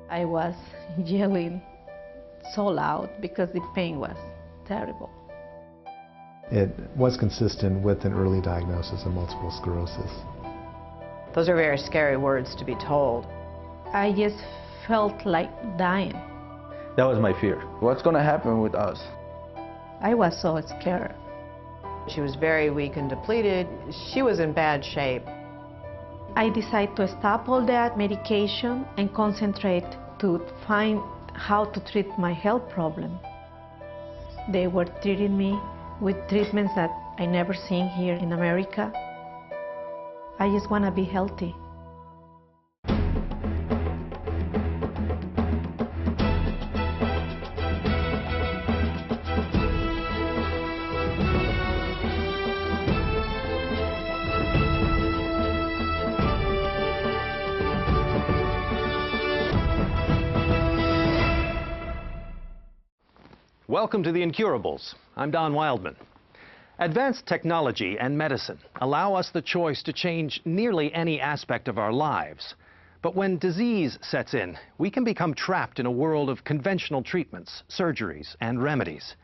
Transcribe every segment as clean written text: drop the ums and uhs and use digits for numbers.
I was yelling so loud because the pain was terrible. It was consistent with an early diagnosis of multiple sclerosis. Those are very scary words to be told. I just felt like dying. That was my fear. What's going to happen with us? I was so scared. She was very weak and depleted. She was in bad shape. I decided to stop all that medication and concentrate to find how to treat my health problem. They were treating me with treatments that I never seen here in America. I just want to be healthy. Welcome to The Incurables. I'm Don Wildman. Advanced technology and medicine allow us the choice to change nearly any aspect of our lives. But when disease sets in, we can become trapped in a world of conventional treatments, surgeries, and remedies.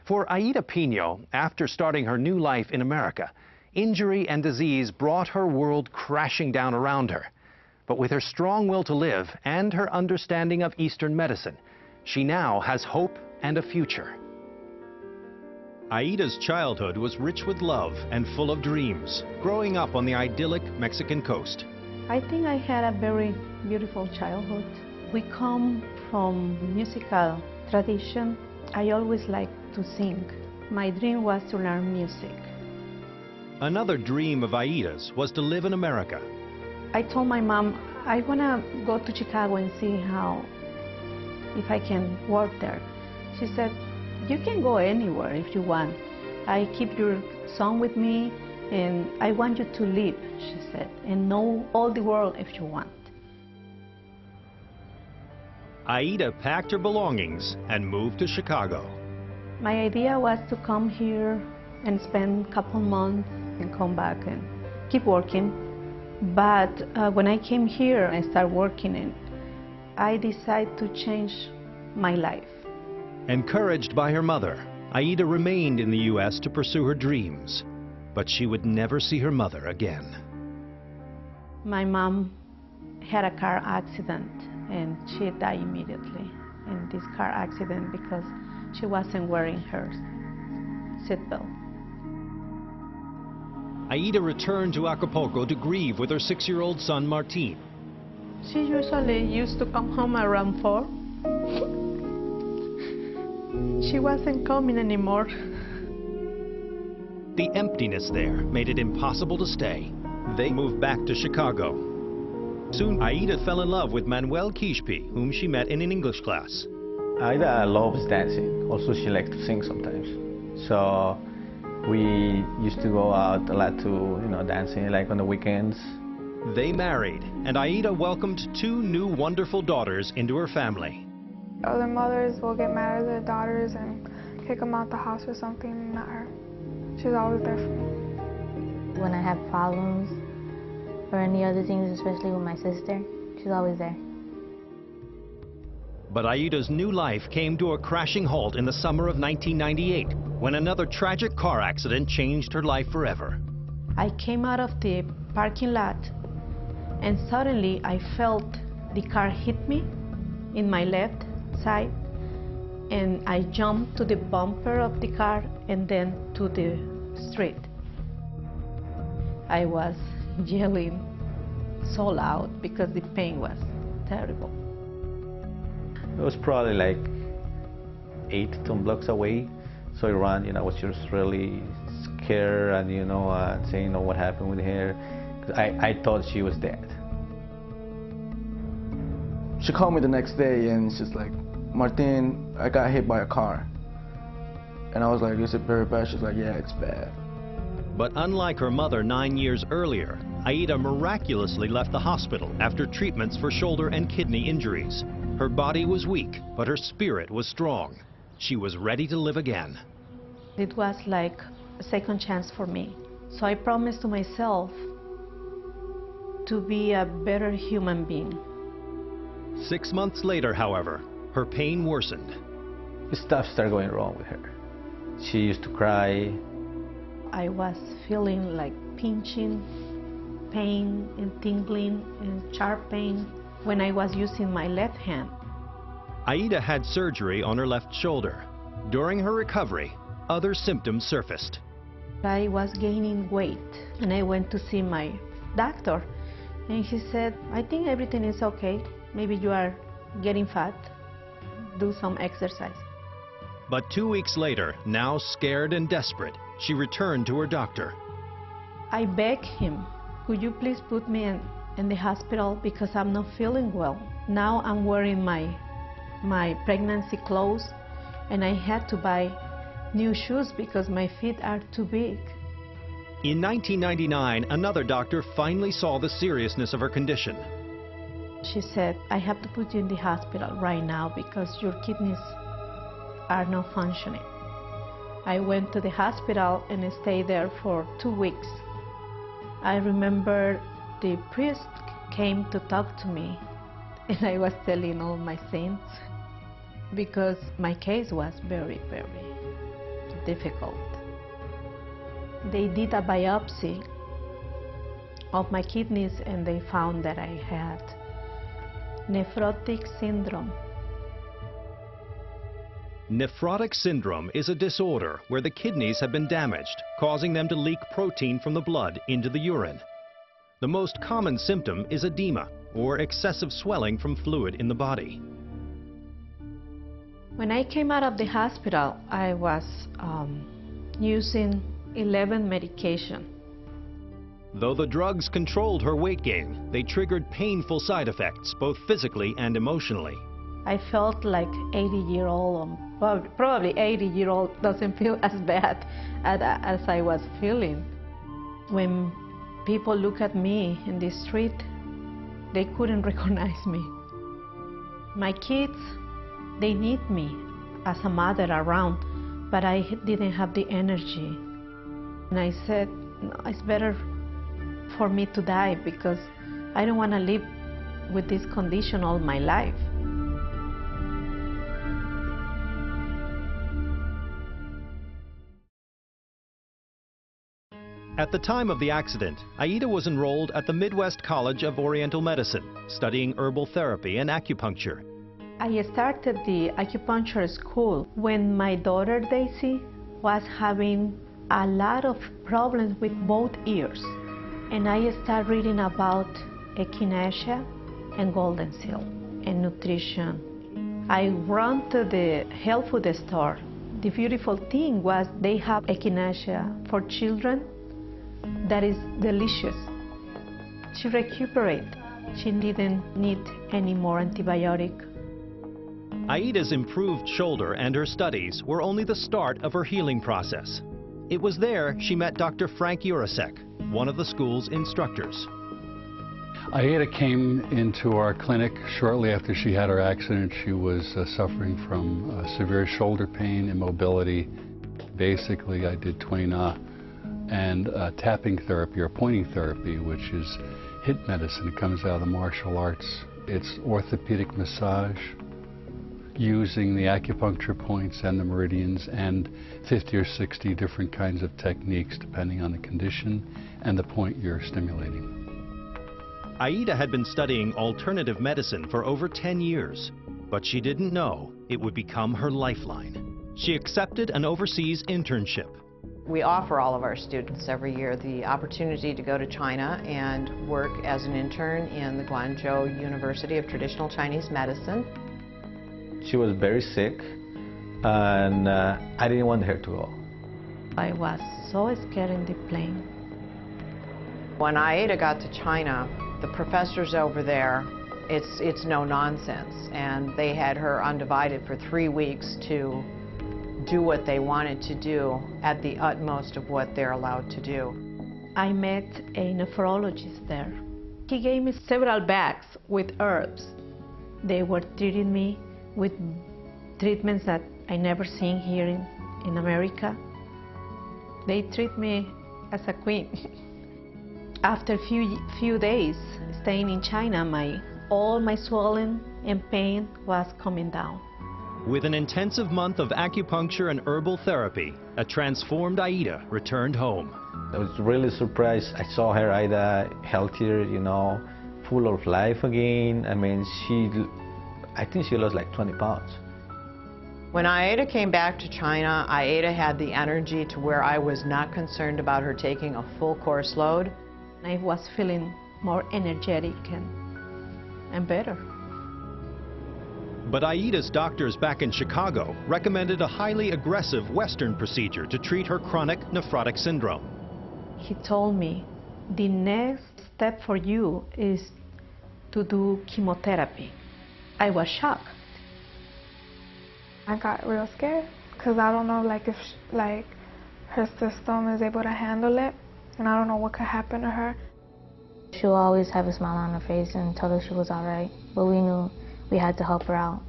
For Aida Pino, after starting her new life in America, injury and disease brought her world crashing down around her. But with her strong will to live and her understanding of Eastern medicine, she now has hope and a future. Aida's childhood was rich with love and full of dreams, growing up on the idyllic Mexican coast. I think I had a very beautiful childhood. We come from musical tradition. I always liked to sing. My dream was to learn music. Another dream of Aida's was to live in America. I told my mom, I want to go to Chicago and see if I can work there. She said, you can go anywhere if you want. I keep your son with me and I want you to live, she said, and know all the world if you want. Aida packed her belongings and moved to Chicago. My idea was to come here and spend a couple months and come back and keep working. But when I came here and started working, and I decided to change my life. Encouraged by her mother, Aida remained in the U.S. to pursue her dreams. But she would never see her mother again. My mom had a car accident and she died immediately in this car accident because she wasn't wearing her seatbelt. Aida returned to Acapulco to grieve with her 6-year-old son, Martin. She usually used to come home around 4. She wasn't coming anymore. The emptiness there made it impossible to stay. They moved back to Chicago. Soon, Aida fell in love with Manuel Quixpe, whom she met in an English class. Aida loves dancing. Also, she likes to sing sometimes. So we used to go out a lot to, dancing, like on the weekends. They married, and Aida welcomed 2 new wonderful daughters into her family. Other mothers will get mad at their daughters and kick them out the house or something, not her. She's always there for me. When I have problems or any other things, especially with my sister, she's always there. But Aida's new life came to a crashing halt in the summer of 1998, when another tragic car accident changed her life forever. I came out of the parking lot and suddenly I felt the car hit me in my left side, and I jumped to the bumper of the car and then to the street. I was yelling so loud because the pain was terrible. It was probably like 8 to 10 blocks away. So I ran, I was just really scared and, saying, what happened with her. I thought she was dead. She called me the next day and she's like, Martin, I got hit by a car. And I was like, is it very bad? She's like, yeah, it's bad. But unlike her mother 9 years earlier, Aida miraculously left the hospital after treatments for shoulder and kidney injuries. Her body was weak, but her spirit was strong. She was ready to live again. It was like a second chance for me. So I promised to myself to be a better human being. 6 months later, however, her pain worsened. Stuff started going wrong with her. She used to cry. I was feeling like pinching, pain and tingling and sharp pain when I was using my left hand. Aida had surgery on her left shoulder. During her recovery, other symptoms surfaced. I was gaining weight and I went to see my doctor and he said, I think everything is okay. Maybe you are getting fat. Do some exercise. But 2 weeks later, now scared and desperate, she returned to her doctor. I begged him, could you please put me in the hospital because I'm not feeling well. Now I'm wearing my pregnancy clothes and I had to buy new shoes because my feet are too big. In 1999, another doctor finally saw the seriousness of her condition. She said, I have to put you in the hospital right now because your kidneys are not functioning. I went to the hospital and stayed there for 2 weeks. I remember the priest came to talk to me and I was telling all my sins because my case was very, very difficult. They did a biopsy of my kidneys and they found that I had nephrotic syndrome. Nephrotic syndrome is a disorder where the kidneys have been damaged, causing them to leak protein from the blood into the urine. The most common symptom is edema, or excessive swelling from fluid in the body. When I came out of the hospital, I was using 11 medication. Though the drugs controlled her weight gain, they triggered painful side effects, both physically and emotionally. I felt like 80-year-old, probably 80-year-old doesn't feel as bad as I was feeling. When people look at me in the street, they couldn't recognize me. My kids, they need me as a mother around, but I didn't have the energy. And I said, no, it's better for me to die because I don't want to live with this condition all my life. At the time of the accident, Aida was enrolled at the Midwest College of Oriental Medicine, studying herbal therapy and acupuncture. I started the acupuncture school when my daughter Daisy was having a lot of problems with both ears. And I started reading about echinacea and golden seal and nutrition. I ran to the health food store. The beautiful thing was they have echinacea for children that is delicious. She recuperated. She didn't need any more antibiotic. Aida's improved shoulder and her studies were only the start of her healing process. It was there she met Dr. Frank Urasek, one of the school's instructors. Aida came into our clinic shortly after she had her accident. She was suffering from severe shoulder pain, immobility. Basically, I did Tuina and tapping therapy or pointing therapy, which is HIIT medicine. It comes out of the martial arts. It's orthopedic massage using the acupuncture points and the meridians and 50 or 60 different kinds of techniques depending on the condition and the point you're stimulating. Aida had been studying alternative medicine for over 10 years, but she didn't know it would become her lifeline. She accepted an overseas internship. We offer all of our students every year the opportunity to go to China and work as an intern in the Guangzhou University of Traditional Chinese Medicine. She was very sick, and I didn't want her to go. I was so scared in the plane. When Aida got to China, the professors over there, it's no nonsense, and they had her undivided for 3 weeks to do what they wanted to do at the utmost of what they're allowed to do. I met a nephrologist there. He gave me several bags with herbs. They were treating me with treatments that I never seen here in America. They treat me as a queen. After few days staying in China, all my swelling and pain was coming down. With an intensive month of acupuncture and herbal therapy, a transformed Aida returned home. I was really surprised. I saw her, Aida, healthier, you know, full of life again. I mean, I think she lost like 20 pounds. When Aida came back to China, Aida had the energy to where I was not concerned about her taking a full course load. I was feeling more energetic and better. But Aida's doctors back in Chicago recommended a highly aggressive Western procedure to treat her chronic nephrotic syndrome. He told me, the next step for you is to do chemotherapy. I was shocked. I got real scared because I don't know if her system is able to handle it, and I don't know what could happen to her. She'll always have a smile on her face and tell us she was all right, but we knew we had to help her out.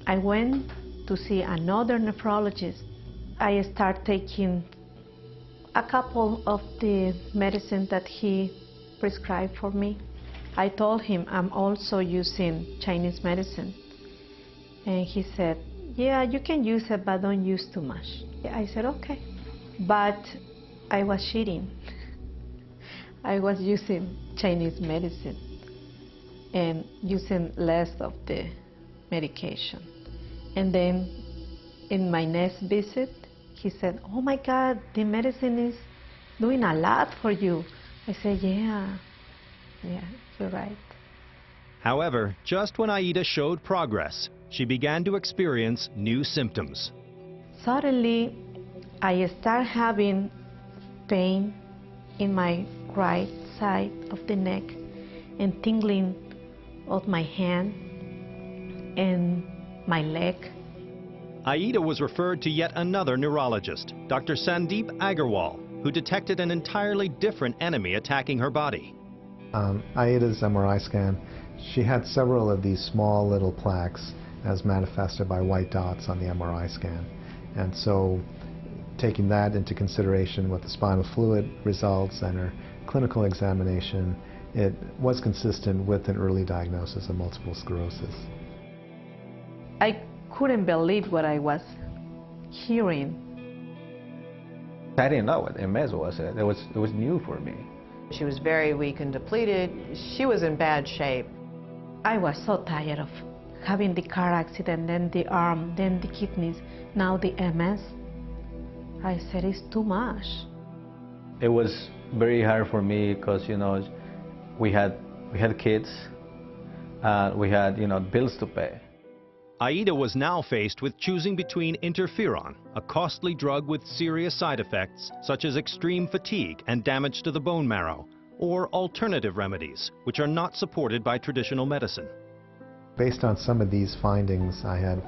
I went to see another nephrologist. I started taking a couple of the medicines that he prescribed for me. I told him I'm also using Chinese medicine. And he said, yeah, you can use it, but don't use too much. I said, okay. But I was cheating. I was using Chinese medicine and using less of the medication. And then in my next visit, he said, oh my God, the medicine is doing a lot for you. I said, yeah, you're right. However, just when Aida showed progress, she began to experience new symptoms. Suddenly, I started having pain in my right side of the neck and tingling of my hand and my leg. Aida was referred to yet another neurologist, Dr. Sandeep Agarwal, who detected an entirely different enemy attacking her body. Aida's MRI scan, she had several of these small little plaques as manifested by white dots on the MRI scan. And so taking that into consideration with the spinal fluid results and her clinical examination, it was consistent with an early diagnosis of multiple sclerosis. I couldn't believe what I was hearing. I didn't know what MS was. It was new for me. She was very weak and depleted. She was in bad shape. I was so tired of having the car accident, then the arm, then the kidneys, now the MS. I said, it's too much. It was very hard for me because, you know, we had kids, we had, you know, bills to pay. Aida was now faced with choosing between interferon, a costly drug with serious side effects such as extreme fatigue and damage to the bone marrow, or alternative remedies, which are not supported by traditional medicine. Based on some of these findings, I had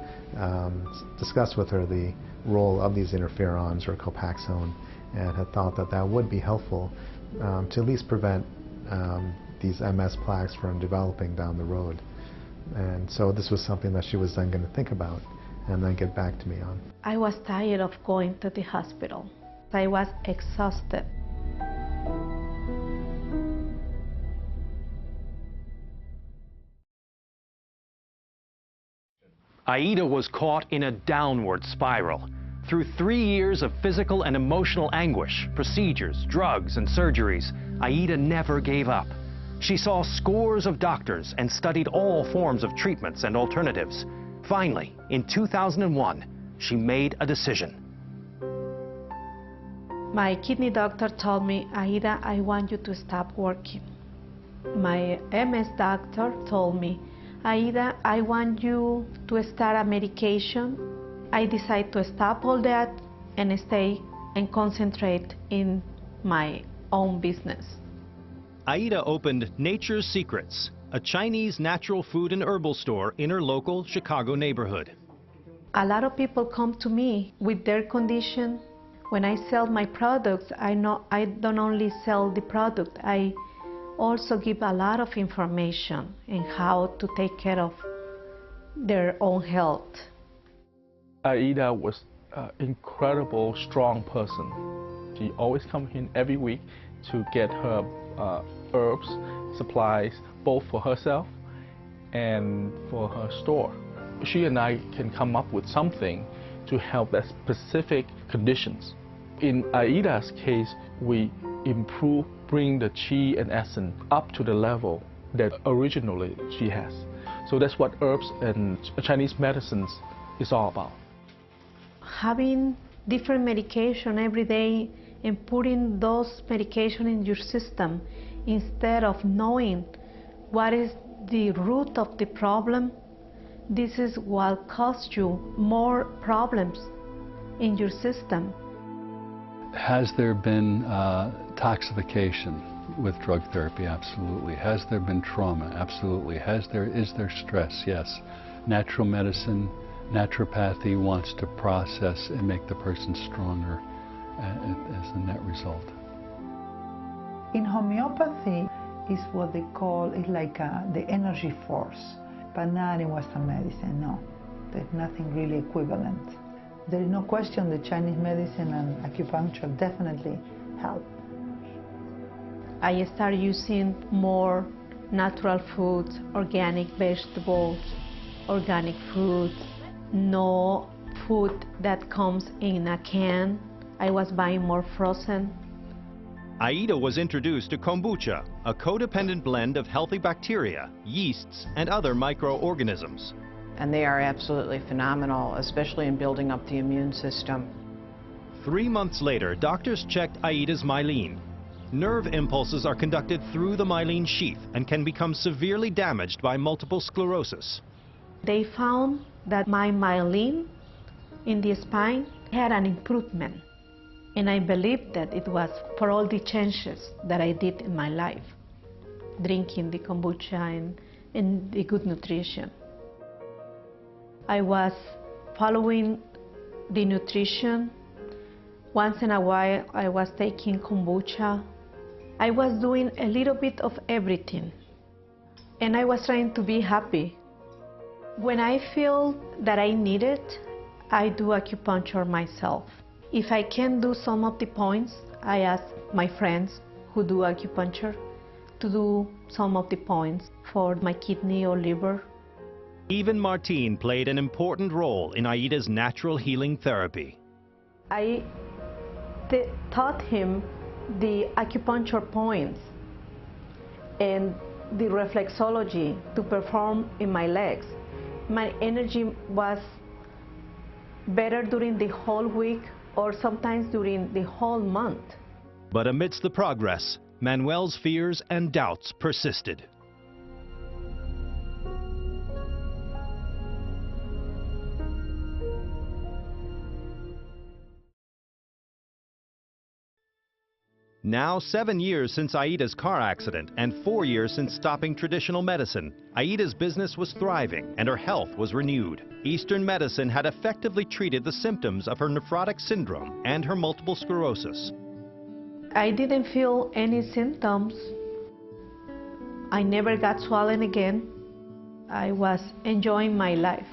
discussed with her the role of these interferons or copaxone, and had thought that that would be helpful to at least prevent these MS plaques from developing down the road. And so this was something that she was then going to think about and then get back to me on. I was tired of going to the hospital. I was exhausted. Aida was caught in a downward spiral. Through 3 years of physical and emotional anguish, procedures, drugs, and surgeries, Aida never gave up. She saw scores of doctors and studied all forms of treatments and alternatives. Finally, in 2001, she made a decision. My kidney doctor told me, Aida, I want you to stop working. My MS doctor told me, Aida, I want you to start a medication. I decided to stop all that and stay and concentrate in my own business. Aida opened Nature's Secrets, a Chinese natural food and herbal store in her local Chicago neighborhood. A lot of people come to me with their condition. When I sell my products, I don't only sell the product, I also give a lot of information on how to take care of their own health. Aida was an incredible, strong person. She always comes in every week to get her herbs, supplies, both for herself and for her store. She and I can come up with something to help that specific conditions. In Aida's case, we bring the qi and essence up to the level that originally she has. So that's what herbs and Chinese medicines is all about. Having different medication every day and putting those medication in your system instead of knowing what is the root of the problem, this is what causes you more problems in your system. Has there been toxification with drug therapy? Absolutely. Has there been trauma? Absolutely. Is there stress? Yes. Natural medicine, naturopathy wants to process and make the person stronger as a net result. In homeopathy is what they call the energy force, but not in Western medicine, no. There's nothing really equivalent. There is no question that Chinese medicine and acupuncture definitely help. I started using more natural foods, organic vegetables, organic fruits, no food that comes in a can. I was buying more frozen. Aida was introduced to kombucha, a codependent blend of healthy bacteria, yeasts, and other microorganisms. And they are absolutely phenomenal, especially in building up the immune system. 3 months later, doctors checked Aida's myelin. Nerve impulses are conducted through the myelin sheath and can become severely damaged by multiple sclerosis. They found that my myelin in the spine had an improvement. And I believe that it was for all the changes that I did in my life, drinking the kombucha and the good nutrition. I was following the nutrition. Once in a while, I was taking kombucha. I was doing a little bit of everything. And I was trying to be happy. When I feel that I need it, I do acupuncture myself. If I can do some of the points, I ask my friends who do acupuncture to do some of the points for my kidney or liver. Even Martine played an important role in Aida's natural healing therapy. I taught him the acupuncture points and the reflexology to perform in my legs. My energy was better during the whole week or sometimes during the whole month. But amidst the progress, Manuel's fears and doubts persisted. Now 7 years since Aida's car accident and 4 years since stopping traditional medicine, Aida's business was thriving and her health was renewed. Eastern medicine had effectively treated the symptoms of her nephrotic syndrome and her multiple sclerosis. I didn't feel any symptoms. I never got swollen again. I was enjoying my life.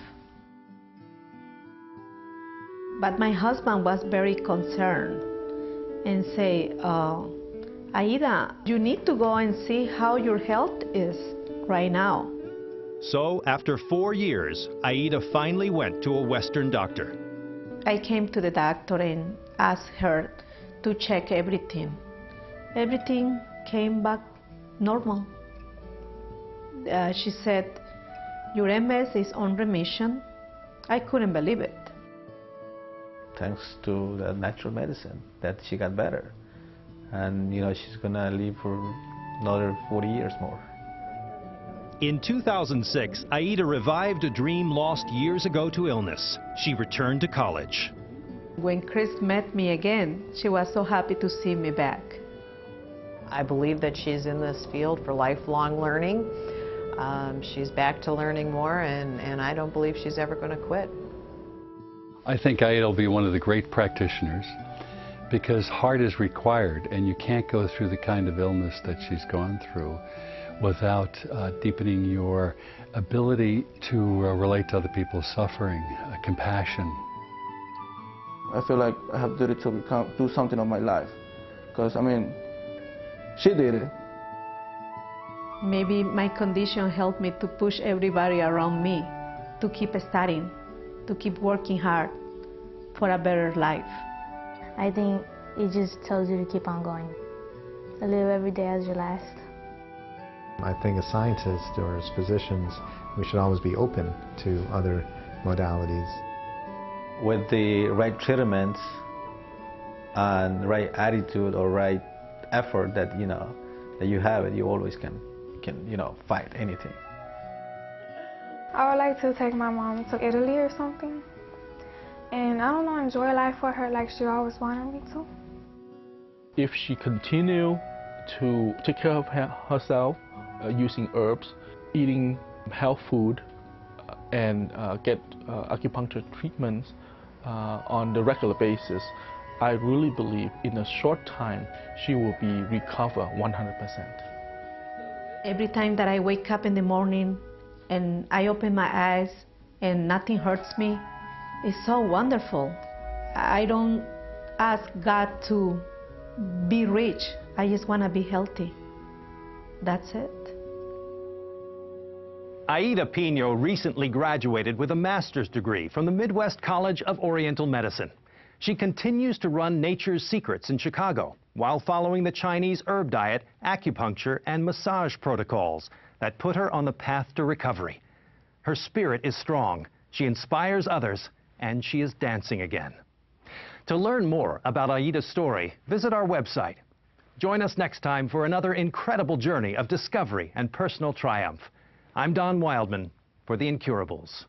But my husband was very concerned and say, Aida, you need to go and see how your health is right now. So, after 4 years, Aida finally went to a Western doctor. I came to the doctor and asked her to check everything. Everything came back normal. She said, your MS is on remission. I couldn't believe it. Thanks to the natural medicine that she got better, and she's gonna live for another 40 years more. In 2006, Aida revived a dream lost years ago to illness. She returned to college. When Chris met me again, she was so happy to see me back. I believe that she's in this field for lifelong learning. She's back to learning more, and I don't believe she's ever going to quit. I think Aida will be one of the great practitioners because heart is required, and you can't go through the kind of illness that she's gone through without deepening your ability to relate to other people's suffering, compassion. I feel like I have duty to do something of my life because, she did it. Maybe my condition helped me to push everybody around me to keep studying, to keep working hard for a better life. I think it just tells you to keep on going. Live every day as your last. I think as scientists or as physicians, we should always be open to other modalities. With the right treatments and right attitude or right effort that you have it, you always can fight anything. I would like to take my mom to Italy or something, and I don't know, enjoy life with her like she always wanted me to. If she continue to take care of herself using herbs, eating health food, and get acupuncture treatments on the regular basis, I really believe in a short time she will be recover 100%. Every time that I wake up in the morning and I open my eyes and nothing hurts me, it's so wonderful. I don't ask God to be rich. I just want to be healthy. That's it. Aida Pino recently graduated with a master's degree from the Midwest College of Oriental Medicine. She continues to run Nature's Secrets in Chicago while following the Chinese herb diet, acupuncture, and massage protocols that put her on the path to recovery. Her spirit is strong, she inspires others, and she is dancing again. To learn more about Aida's story, visit our website. Join us next time for another incredible journey of discovery and personal triumph. I'm Don Wildman for The Incurables.